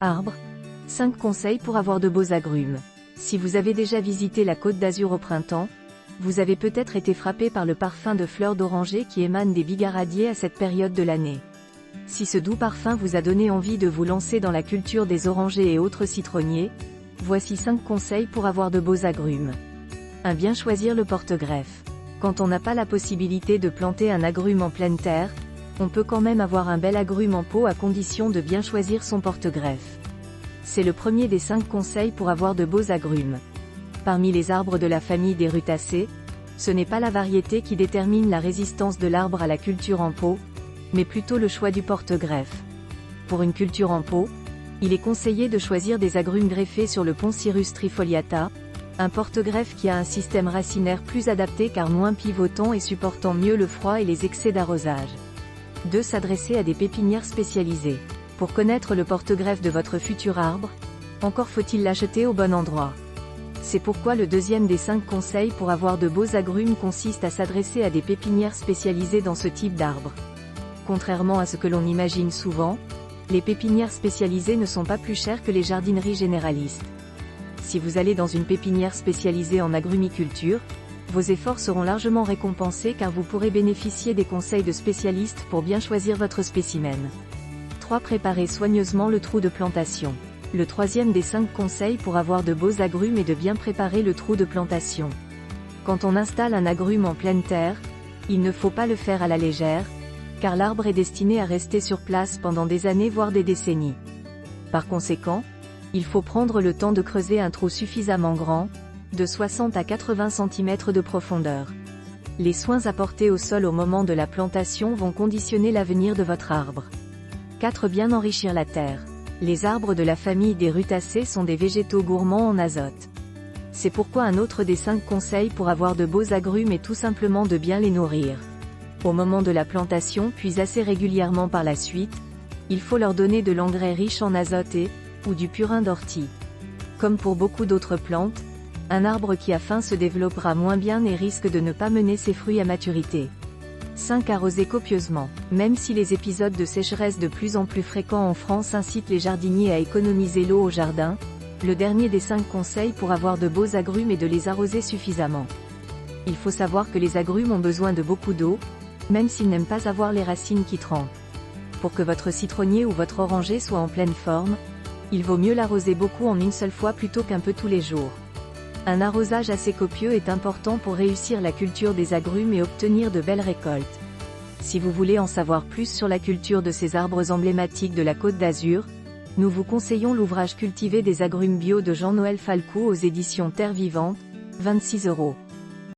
Arbres. 5 conseils pour avoir de beaux agrumes. Si vous avez déjà visité la Côte d'Azur au printemps, vous avez peut-être été frappé par le parfum de fleurs d'oranger qui émane des bigaradiers à cette période de l'année. Si ce doux parfum vous a donné envie de vous lancer dans la culture des orangers et autres citronniers, voici 5 conseils pour avoir de beaux agrumes. 1. Bien choisir le porte-greffe. Quand on n'a pas la possibilité de planter un agrume en pleine terre, on peut quand même avoir un bel agrume en pot à condition de bien choisir son porte-greffe. C'est le premier des 5 conseils pour avoir de beaux agrumes. Parmi les arbres de la famille des rutacées, ce n'est pas la variété qui détermine la résistance de l'arbre à la culture en pot, mais plutôt le choix du porte-greffe. Pour une culture en pot, il est conseillé de choisir des agrumes greffés sur le Poncirus trifoliata, un porte-greffe qui a un système racinaire plus adapté car moins pivotant et supportant mieux le froid et les excès d'arrosage. 2. S'adresser à des pépinières spécialisées. Pour connaître le porte-greffe de votre futur arbre, encore faut-il l'acheter au bon endroit. C'est pourquoi le deuxième des 5 conseils pour avoir de beaux agrumes consiste à s'adresser à des pépinières spécialisées dans ce type d'arbre. Contrairement à ce que l'on imagine souvent, les pépinières spécialisées ne sont pas plus chères que les jardineries généralistes. Si vous allez dans une pépinière spécialisée en agrumiculture, vos efforts seront largement récompensés car vous pourrez bénéficier des conseils de spécialistes pour bien choisir votre spécimen. 3. Préparez soigneusement le trou de plantation. Le troisième des 5 conseils pour avoir de beaux agrumes est de bien préparer le trou de plantation. Quand on installe un agrume en pleine terre, il ne faut pas le faire à la légère, car l'arbre est destiné à rester sur place pendant des années voire des décennies. Par conséquent, il faut prendre le temps de creuser un trou suffisamment grand, de 60 à 80 cm de profondeur. Les soins apportés au sol au moment de la plantation vont conditionner l'avenir de votre arbre. 4. Bien enrichir la terre. Les arbres de la famille des rutacées sont des végétaux gourmands en azote. C'est pourquoi un autre des 5 conseils pour avoir de beaux agrumes est tout simplement de bien les nourrir. Au moment de la plantation puis assez régulièrement par la suite, il faut leur donner de l'engrais riche en azote ou du purin d'ortie. Comme pour beaucoup d'autres plantes, un arbre qui a faim se développera moins bien et risque de ne pas mener ses fruits à maturité. 5. Arroser copieusement. Même si les épisodes de sécheresse de plus en plus fréquents en France incitent les jardiniers à économiser l'eau au jardin, le dernier des 5 conseils pour avoir de beaux agrumes est de les arroser suffisamment. Il faut savoir que les agrumes ont besoin de beaucoup d'eau, même s'ils n'aiment pas avoir les racines qui trempent. Pour que votre citronnier ou votre oranger soit en pleine forme, il vaut mieux l'arroser beaucoup en une seule fois plutôt qu'un peu tous les jours. Un arrosage assez copieux est important pour réussir la culture des agrumes et obtenir de belles récoltes. Si vous voulez en savoir plus sur la culture de ces arbres emblématiques de la Côte d'Azur, nous vous conseillons l'ouvrage Cultiver des agrumes bio de Jean-Noël Falcou aux éditions Terre Vivante, 26 €.